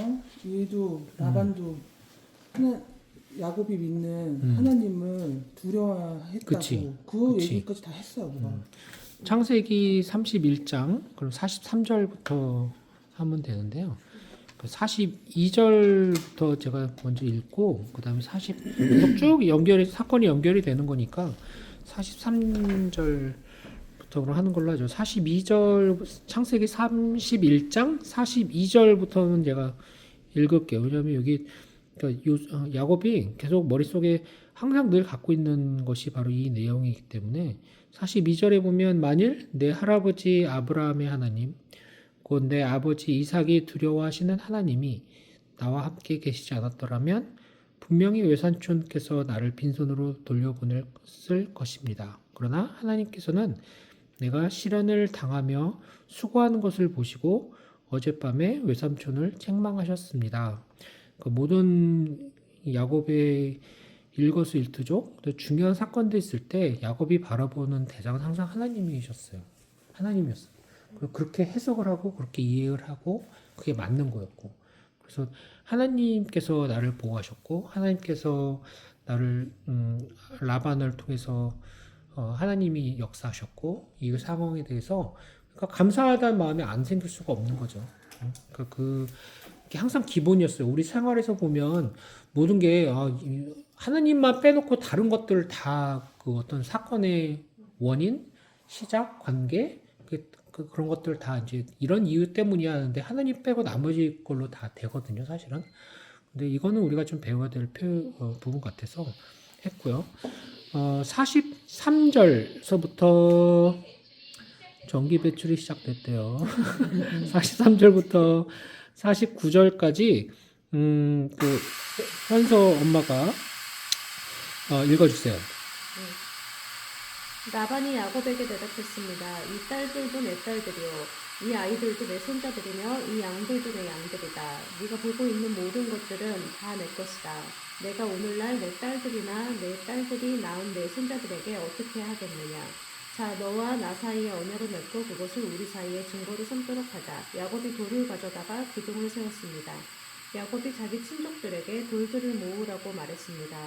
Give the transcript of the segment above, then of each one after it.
보면 얘도 라반도 야곱이 믿는 하나님을 두려워했다고 그치. 그 그치. 얘기까지 다 했어요. 누가. 창세기 31장 그럼 43절부터 하면 되는데요. 42절부터 제가 먼저 읽고 그다음에 40 쭉 연결이 사건이 연결이 되는 거니까 43절부터 그럼 하는 걸로 하죠. 42절 창세기 31장 42절부터는 제가 읽을게요. 왜냐하면 여기 그러니까 야곱이 계속 머릿속에 항상 늘 갖고 있는 것이 바로 이 내용이기 때문에 42절에 보면 만일 내 할아버지 아브라함의 하나님 곧 내 아버지 이삭이 두려워하시는 하나님이 나와 함께 계시지 않았더라면 분명히 외삼촌께서 나를 빈손으로 돌려보낼 것입니다. 그러나 하나님께서는 내가 시련을 당하며 수고하는 것을 보시고 어젯밤에 외삼촌을 책망하셨습니다. 그 모든 야곱의 일거수일투족 중요한 사건도 있을 때 야곱이 바라보는 대상은 항상 하나님이셨어요. 하나님이었어요. 그렇게 해석을 하고 그렇게 이해를 하고 그게 맞는 거였고 그래서 하나님께서 나를 보호하셨고 하나님께서 나를 라반을 통해서 하나님이 역사하셨고 이 상황에 대해서 그러니까 감사하다는 마음이 안 생길 수가 없는 거죠. 그러니까 그게 항상 기본이었어요. 우리 생활에서 보면 모든 게 하나님만 빼놓고 다른 것들 다 그 어떤 사건의 원인, 시작, 관계 그런 것들 다 이제 이런 이유 때문이야 하는데 하나님 빼고 나머지 걸로 다 되거든요, 사실은. 근데 이거는 우리가 좀 배워야 될 부분 같아서 했고요. 43절서부터 전기 배출이 시작됐대요. 43절부터 49절까지 그 현서 엄마가 읽어주세요. 라반이 야곱에게 대답했습니다. 이 딸들도 내 딸들이요 이 아이들도 내 손자들이며 이 양들도 내 양들이다. 네가 보고 있는 모든 것들은 다 내 것이다. 내가 오늘날 내 딸들이나 내 딸들이 낳은 내 손자들에게 어떻게 하겠느냐. 자, 너와 나 사이에 언약을 맺고 그것을 우리 사이에 증거로 삼도록 하자. 야곱이 돌을 가져다가 기둥을 세웠습니다. 야곱이 자기 친족들에게 돌들을 모으라고 말했습니다.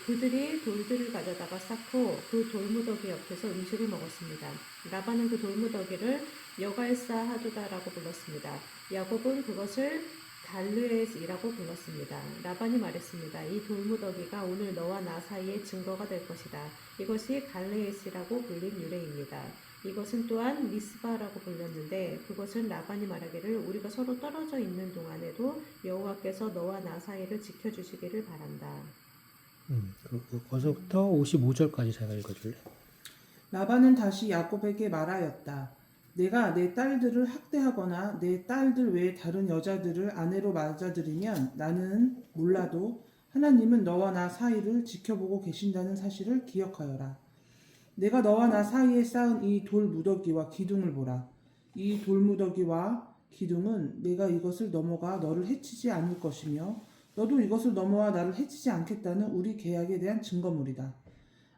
그들이 돌들을 가져다가 쌓고 그 돌무더기 옆에서 음식을 먹었습니다. 라반은 그 돌무더기를 여갈사 하두다라고 불렀습니다. 야곱은 그것을 갈르엣이라고 불렀습니다. 라반이 말했습니다. 이 돌무더기가 오늘 너와 나 사이의 증거가 될 것이다. 이것이 갈르엣이라고 불린 유래입니다. 이것은 또한 미스바라고 불렸는데 그것은 라반이 말하기를 우리가 서로 떨어져 있는 동안에도 여호와께서 너와 나 사이를 지켜주시기를 바란다. 거기서부터 55절까지 제가 읽어줄래? 라반은 다시 야곱에게 말하였다. 내가 내 딸들을 학대하거나 내 딸들 외에 다른 여자들을 아내로 맞아들이면 나는 몰라도 하나님은 너와 나 사이를 지켜보고 계신다는 사실을 기억하여라. 내가 너와 나 사이에 쌓은 이 돌무더기와 기둥을 보라. 이 돌무더기와 기둥은 내가 이것을 넘어가 너를 해치지 않을 것이며 너도 이것을 넘어와 나를 해치지 않겠다는 우리 계약에 대한 증거물이다.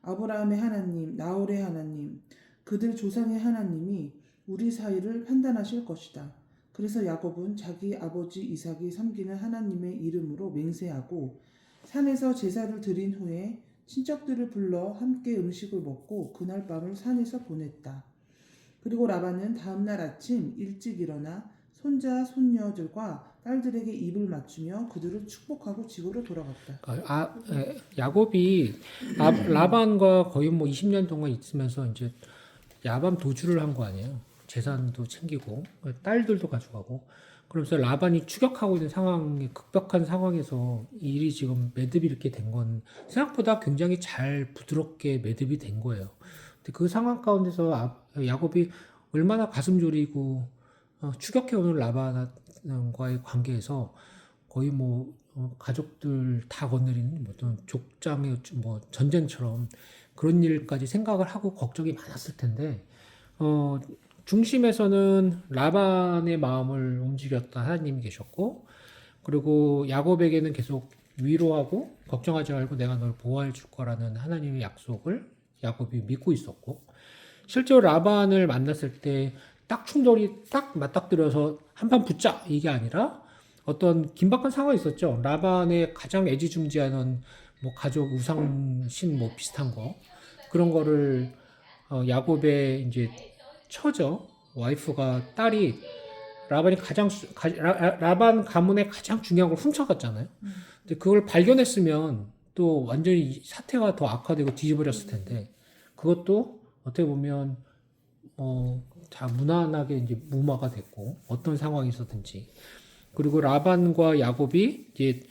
아브라함의 하나님, 나홀의 하나님, 그들 조상의 하나님이 우리 사이를 판단하실 것이다. 그래서 야곱은 자기 아버지 이삭이 섬기는 하나님의 이름으로 맹세하고 산에서 제사를 드린 후에 친척들을 불러 함께 음식을 먹고 그날 밤을 산에서 보냈다. 그리고 라반은 다음날 아침 일찍 일어나 손자, 손녀들과 딸들에게 입을 맞추며 그들을 축복하고 집으로 돌아갔다. 야곱이 라반과 거의 뭐 20년 동안 있으면서 이제 야밤 도주를 한 거 아니에요. 재산도 챙기고 딸들도 가져가고 그러면서 라반이 추격하고 있는 상황이 급박한 상황에서 일이 지금 매듭이 이렇게 된 건 생각보다 굉장히 잘 부드럽게 매듭이 된 거예요. 근데 그 상황 가운데서 야곱이 얼마나 가슴 졸이고 추격해오는 라반과의 관계에서 거의 뭐 가족들 다 거느리는 어떤 족장의 뭐 전쟁처럼 그런 일까지 생각을 하고 걱정이 많았을 텐데 중심에서는 라반의 마음을 움직였던 하나님이 계셨고 그리고 야곱에게는 계속 위로하고 걱정하지 말고 내가 널 보호해 줄 거라는 하나님의 약속을 야곱이 믿고 있었고 실제로 라반을 만났을 때 딱 충돌이 딱 맞닥뜨려서 한판 붙자 이게 아니라 어떤 긴박한 상황이 있었죠. 라반의 가장 애지중지하는 뭐 가족 우상신 뭐 비슷한 거 그런 거를 야곱의 이제 처죠. 와이프가 딸이 라반이 라반 가문의 가장 중요한 걸 훔쳐갔잖아요. 근데 그걸 발견했으면 또 완전히 사태가 더 악화되고 뒤집어졌을 텐데 그것도 어떻게 보면 다 무난하게 이제 무마가 됐고 어떤 상황이 있었든지 그리고 라반과 야곱이 이제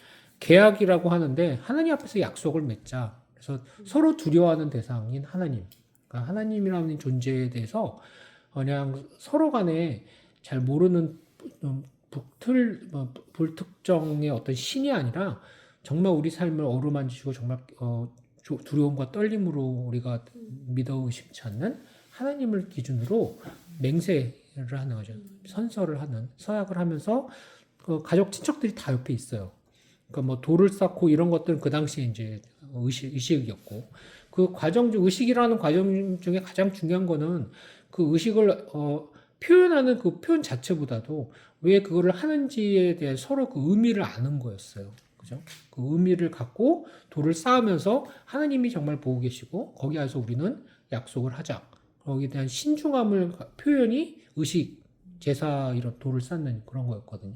계약이라고 하는데 하나님 앞에서 약속을 맺자. 그래서 서로 두려워하는 대상인 하나님. 그러니까 하나님이라는 존재에 대해서 그냥 서로 간에 잘 모르는 불특정의 어떤 신이 아니라 정말 우리 삶을 어루만지시고 정말 두려움과 떨림으로 우리가 믿어 의심치 않는 하나님을 기준으로 맹세를 하는 거죠. 선서를 하는 서약을 하면서 그 가족 친척들이 다 옆에 있어요. 그러니까 뭐 돌을 쌓고 이런 것들은 그 당시에 이제 의식이었고 그 과정 중 의식이라는 과정 중에 가장 중요한 거는 그 의식을 표현하는 그 표현 자체보다도 왜 그거를 하는지에 대해 서로 그 의미를 아는 거였어요. 그죠? 그 의미를 갖고 돌을 쌓으면서 하나님이 정말 보고 계시고 거기 안에서 우리는 약속을 하자. 거기에 대한 신중함을 표현이 의식, 제사 이런 돌을 쌓는 그런 거였거든요.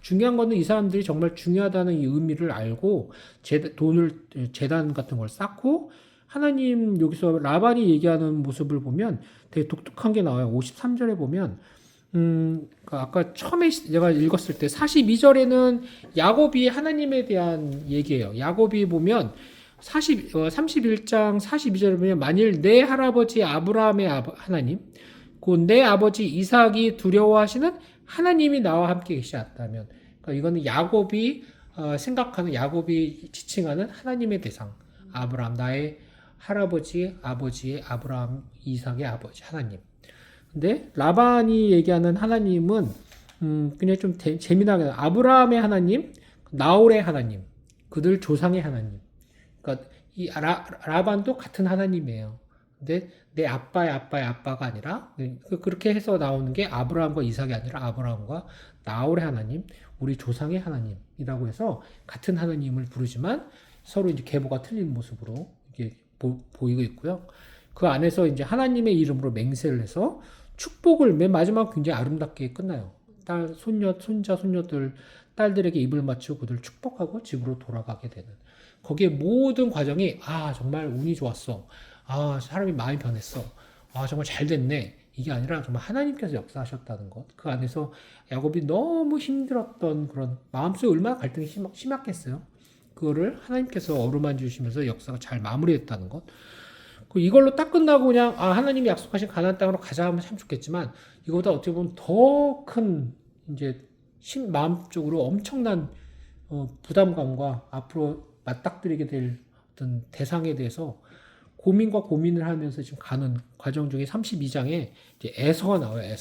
중요한 거는 이 사람들이 정말 중요하다는 이 의미를 알고 재단 같은 걸 쌓고 하나님 여기서 라반이 얘기하는 모습을 보면 되게 독특한 게 나와요. 53절에 보면 그러니까 아까 처음에 제가 읽었을 때 42절에는 야곱이 하나님에 대한 얘기예요. 야곱이 보면 31장 42절에 보면 만일 내 할아버지 아브라함의 하나님 그 내 아버지 이삭이 두려워하시는 하나님이 나와 함께 계시다면 그러니까 이거는 야곱이 생각하는 야곱이 지칭하는 하나님의 대상 아브라함 나의 할아버지 아버지의 아브라함 이삭의 아버지 하나님. 근데 라반이 얘기하는 하나님은 그냥 좀 재미나게 아브라함의 하나님, 나홀의 하나님, 그들 조상의 하나님. 그러니까 이 라반도 같은 하나님이에요. 근데 내 아빠의 아빠가 아니라 그렇게 해서 나오는 게 아브라함과 이삭이 아니라 아브라함과 나홀의 하나님, 우리 조상의 하나님이라고 해서 같은 하나님을 부르지만 서로 이제 계보가 틀린 모습으로 이게 보이고 있고요. 그 안에서 이제 하나님의 이름으로 맹세를 해서 축복을 맨 마지막 굉장히 아름답게 끝나요. 딸, 손자, 손녀들, 딸들에게 입을 맞추고 그들 축복하고 집으로 돌아가게 되는. 거기에 모든 과정이 정말 운이 좋았어. 사람이 마음이 변했어. 정말 잘 됐네. 이게 아니라 정말 하나님께서 역사하셨다는 것. 그 안에서 야곱이 너무 힘들었던 그런 마음속에 얼마나 갈등이 심했겠어요. 그거를 하나님께서 어루만져 주시면서 역사가 잘 마무리됐다는 것. 이걸로 딱 끝나고 그냥 하나님이 약속하신 가나안 땅으로 가자 하면 참 좋겠지만 이거보다 어떻게 보면 더 큰 이제 마음적으로 엄청난 부담감과 앞으로 맞닥뜨리게 될 어떤 대상에 대해서 고민을 하면서 지금 가는 과정 중에 32장에 이제 에서가 나와요.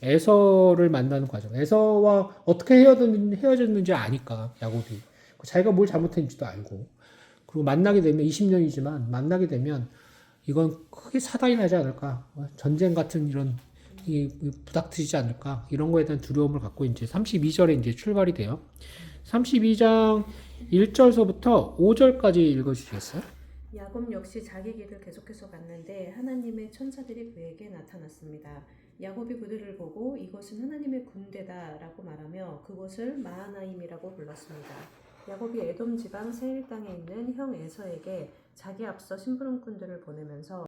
에서를 만나는 과정. 에서와 어떻게 헤어졌는지 아니까 야곱이 자기가 뭘 잘못했는지도 알고 그리고 만나게 되면 20년이지만 만나게 되면 이건 크게 사단이 나지 않을까 전쟁 같은 이런 부닥트리지 않을까 이런 거에 대한 두려움을 갖고 이제 32절에 이제 출발이 돼요. 32장 1절서부터 5절까지 읽어주시겠어요? 야곱 역시 자기 길을 계속해서 갔는데 하나님의 천사들이 그에게 나타났습니다. 야곱이 그들을 보고 이것은 하나님의 군대다라고 말하며 그곳을 마하나임이라고 불렀습니다. 야곱이 에돔 지방 세일 땅에 있는 형 에서에게 자기 앞서 심부름꾼들을 보내면서